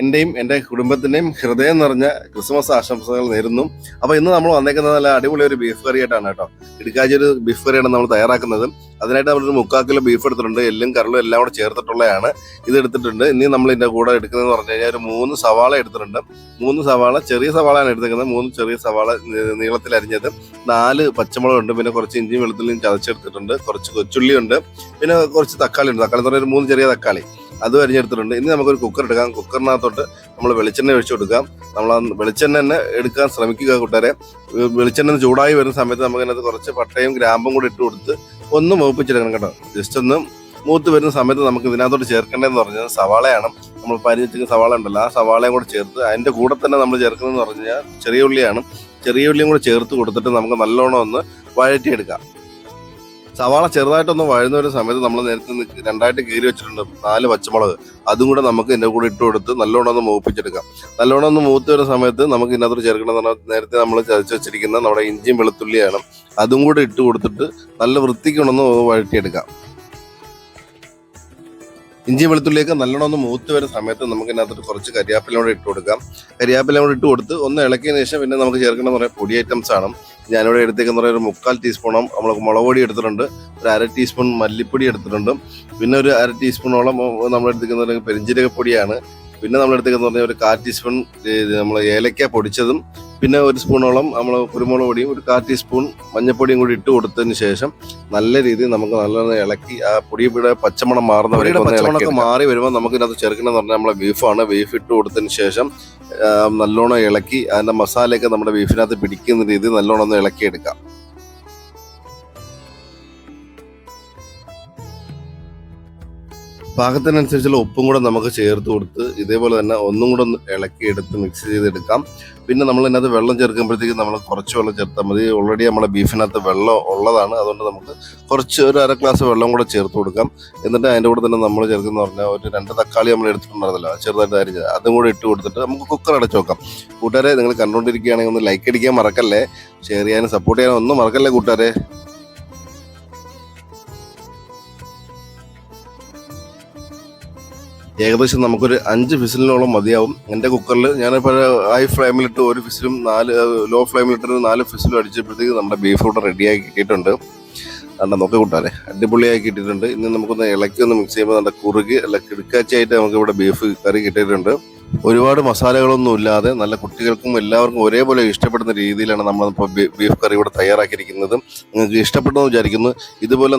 എൻ്റെയും എൻ്റെ കുടുംബത്തിൻ്റെയും ഹൃദയം നിറഞ്ഞ ക്രിസ്മസ് ആശംസകൾ നേരുന്നു. അപ്പോൾ ഇന്ന് നമ്മൾ വന്നേക്കുന്നത് നല്ല അടിപൊളി ഒരു ബീഫ് കറി ആയിട്ടാണ് കേട്ടോ. ഇടുക്കാച്ചി ഒരു ബീഫ് കറിയാണ് നമ്മൾ തയ്യാറാക്കുന്നത്. അതിനായിട്ട് നമ്മളൊരു 3/4 കിലോ ബീഫ് എടുത്തിട്ടുണ്ട്. എല്ലും കരളും എല്ലാം കൂടെ ചേർത്തിട്ടുള്ളതാണ് ഇത് എടുത്തിട്ടുണ്ട്. ഇനി നമ്മൾ ഇതിൻ്റെ കൂടെ എടുക്കുന്നതെന്ന് പറഞ്ഞു കഴിഞ്ഞാൽ ഒരു 3 സവാള എടുത്തിട്ടുണ്ട്. 3 സവാള, ചെറിയ സവാളയാണ് എടുത്തേക്കുന്നത്. 3 ചെറിയ സവാള നീളത്തിൽ അരിഞ്ഞത്, 4 പച്ചമുളകുണ്ട്, പിന്നെ കുറച്ച് ഇഞ്ചിയും വെളുത്തുള്ളിയും ചതച്ചെടുത്തിട്ടുണ്ട്, കുറച്ച് കൊച്ചുള്ളി ഉണ്ട്, പിന്നെ കുറച്ച് തക്കാളി ഉണ്ട്. തക്കാളി എന്ന് പറഞ്ഞാൽ ഒരു 3 ചെറിയ തക്കാളി അതും അരിഞ്ഞെടുത്തിട്ടുണ്ട്. ഇനി നമുക്കൊരു കുക്കർ എടുക്കാം. കുക്കറിനകത്തോട്ട് നമ്മൾ വെളിച്ചെണ്ണ ഒഴിച്ചു കൊടുക്കാം. നമ്മൾ വെളിച്ചെണ്ണ തന്നെ എടുക്കാൻ ശ്രമിക്കുക കൂട്ടുകാരെ. വെളിച്ചെണ്ണ ചൂടായി വരുന്ന സമയത്ത് നമുക്കതിനകത്ത് കുറച്ച് പട്ടയും ഗ്രാമ്പും കൂടി ഇട്ട് കൊടുത്ത് ഒന്ന് മൂപ്പിച്ചെടുക്കണം കേട്ടോ. ജസ്റ്റ് ഒന്ന് മൂത്ത് വരുന്ന സമയത്ത് നമുക്ക് ഇതിനകത്തോട്ട് ചേർക്കേണ്ടതെന്ന് പറഞ്ഞാൽ സവാളയാണ്. നമ്മൾ പരിഞ്ഞിട്ട് സവാള ഉണ്ടല്ലോ, ആ സവാളയും കൂടെ ചേർത്ത് അതിൻ്റെ കൂടെ തന്നെ നമ്മൾ ചേർക്കുന്നതെന്ന് പറഞ്ഞു കഴിഞ്ഞാൽ ചെറിയ ഉള്ളിയാണ്. ചെറിയ ഉള്ളിയും കൂടെ ചേർത്ത് കൊടുത്തിട്ട് നമുക്ക് നല്ലോണം ഒന്ന് വഴറ്റിയെടുക്കാം. സവാള ചെറുതായിട്ടൊന്ന് വഴുന്ന ഒരു സമയത്ത് നമ്മൾ നേരത്തെ 2ആയിട്ട് കീറി വെച്ചിട്ടുണ്ട് 4 പച്ചമുളക്, അതും കൂടെ നമുക്ക് ഇതിൻ്റെ കൂടെ ഇട്ട് കൊടുത്ത് നല്ലോണം ഒന്ന് മൂപ്പിച്ചെടുക്കാം. നല്ലോണം ഒന്ന് മൂത്ത് വരുന്ന സമയത്ത് നമുക്ക് ഇതിനകത്ത് ചേർക്കണമെന്ന് പറഞ്ഞാൽ നേരത്തെ നമ്മൾ ചതച്ച് വെച്ചിരിക്കുന്ന നമ്മുടെ ഇഞ്ചിയും വെളുത്തുള്ളിയാണ്. അതും കൂടെ ഇട്ട് കൊടുത്തിട്ട് നല്ല വൃത്തിക്കൊണ്ടൊന്ന് വഴറ്റിയെടുക്കാം. ഇഞ്ചി വെളുത്തുള്ളിയൊക്കെ നല്ലോണം ഒന്ന് മൂത്ത് വരുന്ന സമയത്ത് നമുക്ക് ഇതിനകത്ത് കുറച്ച് കരിയാപ്പില കൂടെ ഇട്ട് കൊടുക്കാം. കരിയാപ്പില കൂടെ ഇട്ട് കൊടുത്ത് ഒന്ന് ഇളക്കിയതിന് ശേഷം പിന്നെ നമുക്ക് ചേർക്കണമെന്ന് പറയാം പൊടി ഐറ്റംസ് ആണ്. ഞാനിവിടെ എടുത്തേക്കെന്ന് പറയുന്നത് ഒരു 3/4 ടീസ്പൂണോളം നമ്മൾ മുളക് പൊടി എടുത്തിട്ടുണ്ട്, ഒരു 1/2 ടീസ്പൂൺ മല്ലിപ്പൊടി എടുത്തിട്ടുണ്ട്, പിന്നെ ഒരു 1/2 ടീസ്പൂണോളം നമ്മൾ എടുത്തേക്കുന്ന പെരിഞ്ജീരകപ്പൊടിയാണ്. പിന്നെ നമ്മൾ എടുത്തേക്കെന്ന് പറഞ്ഞാൽ ഒരു 1/4 ടീസ്പൂൺ നമ്മൾ ഏലക്ക പൊടിച്ചതും, പിന്നെ ഒരു സ്പൂണോളം നമ്മൾ കുരുമുളക് പൊടിയും, ഒരു 1/4 ടീസ്പൂൺ മഞ്ഞൾപ്പൊടിയും കൂടി ഇട്ട് കൊടുത്തതിന് ശേഷം നല്ല രീതിയിൽ നമുക്ക് നല്ലോണം ഇളക്കി ആ പൊടിയുടെ പച്ചമണം പച്ചമണമൊക്കെ മാറി വരുമ്പോൾ നമുക്ക് ഇതിനകത്ത് ചേർക്കണമെന്ന് പറഞ്ഞാൽ നമ്മളെ ബീഫാണ്. ബീഫ് ഇട്ട് കൊടുത്തതിന് ശേഷം നല്ലോണം ഇളക്കി അതിൻ്റെ മസാലയൊക്കെ നമ്മുടെ ബീഫിനകത്ത് പിടിക്കുന്ന രീതിയിൽ നല്ലോണം ഒന്ന് ഇളക്കിയെടുക്കാം. പാകത്തിനനുസരിച്ചുള്ള ഉപ്പും കൂടെ നമുക്ക് ചേർത്ത് കൊടുത്ത് ഇതേപോലെ തന്നെ ഒന്നും കൂടെ ഒന്ന് ഇളക്കിയെടുത്ത് മിക്സ് ചെയ്തെടുക്കാം. പിന്നെ നമ്മൾ ഇതിനകത്ത് വെള്ളം ചേർക്കുമ്പോഴത്തേക്ക് നമ്മൾ കുറച്ച് വെള്ളം ചേർത്താൽ മതി. ഓൾറെഡി നമ്മുടെ ബീഫിനകത്ത് വെള്ളം ഉള്ളതാണ്. അതുകൊണ്ട് നമുക്ക് കുറച്ച് ഒരു 1/2 ഗ്ലാസ് വെള്ളം കൂടെ ചേർത്ത് കൊടുക്കാം. എന്നിട്ട് അതിൻ്റെ കൂടെ തന്നെ നമ്മൾ ചേർക്കുന്ന പറഞ്ഞാൽ ഒരു 2 തക്കാളി നമ്മൾ എടുത്തിട്ടുണ്ടായിരുന്നല്ലോ, ചെറുതായിട്ട് അരിഞ്ഞത്, അതും കൂടെ ഇട്ട് കൊടുത്തിട്ട് നമുക്ക് കുക്കർ അടച്ചു വെക്കാം. കൂട്ടുകാരെ, നിങ്ങൾ കണ്ടുകൊണ്ടിരിക്കുകയാണെങ്കിൽ ഒന്ന് ലൈക്ക് അടിക്കാൻ മറക്കല്ലേ, ഷെയർ ചെയ്യാനും സപ്പോർട്ട് ചെയ്യാനും ഒന്നും മറക്കല്ലേ കൂട്ടുകാരെ. ഏകദേശം നമുക്കൊരു 5 വിസിലിനോളം മതിയാവും. എൻ്റെ കുക്കറിൽ ഞാനിപ്പോൾ ഹൈ ഫ്ലെയിമിലിട്ട് 1 വിസിലും 4 ലോ ഫ്ലെയിമിലിട്ട് 4 വിസിലും അടിച്ചപ്പോഴത്തേക്ക് നമ്മുടെ ബീഫ് കൂടെ റെഡിയാക്കി കിട്ടിയിട്ടുണ്ട്. അതുകൊണ്ട് നോക്കി കൂട്ടാരെ അടിപൊളിയാക്കി കിട്ടിയിട്ടുണ്ട്. ഇനി നമുക്കൊന്ന് ഇളക്കി ഒന്ന് മിക്സ് ചെയ്യുമ്പോൾ നല്ല കുറുകി അല്ല കിടുക്കാച്ചായിട്ട് നമുക്ക് ഇവിടെ ബീഫ് കറി കിട്ടിയിട്ടുണ്ട്. ഒരുപാട് മസാലകളൊന്നും ഇല്ലാതെ നല്ല കുട്ടികൾക്കും എല്ലാവർക്കും ഒരേപോലെ ഇഷ്ടപ്പെടുന്ന രീതിയിലാണ് നമ്മളിപ്പോൾ ബീഫ് കറി ഇവിടെ തയ്യാറാക്കിയിരിക്കുന്നത്. നിങ്ങൾക്ക് ഇഷ്ടപ്പെട്ടെന്ന് വിചാരിക്കുന്നു. ഇതുപോലെ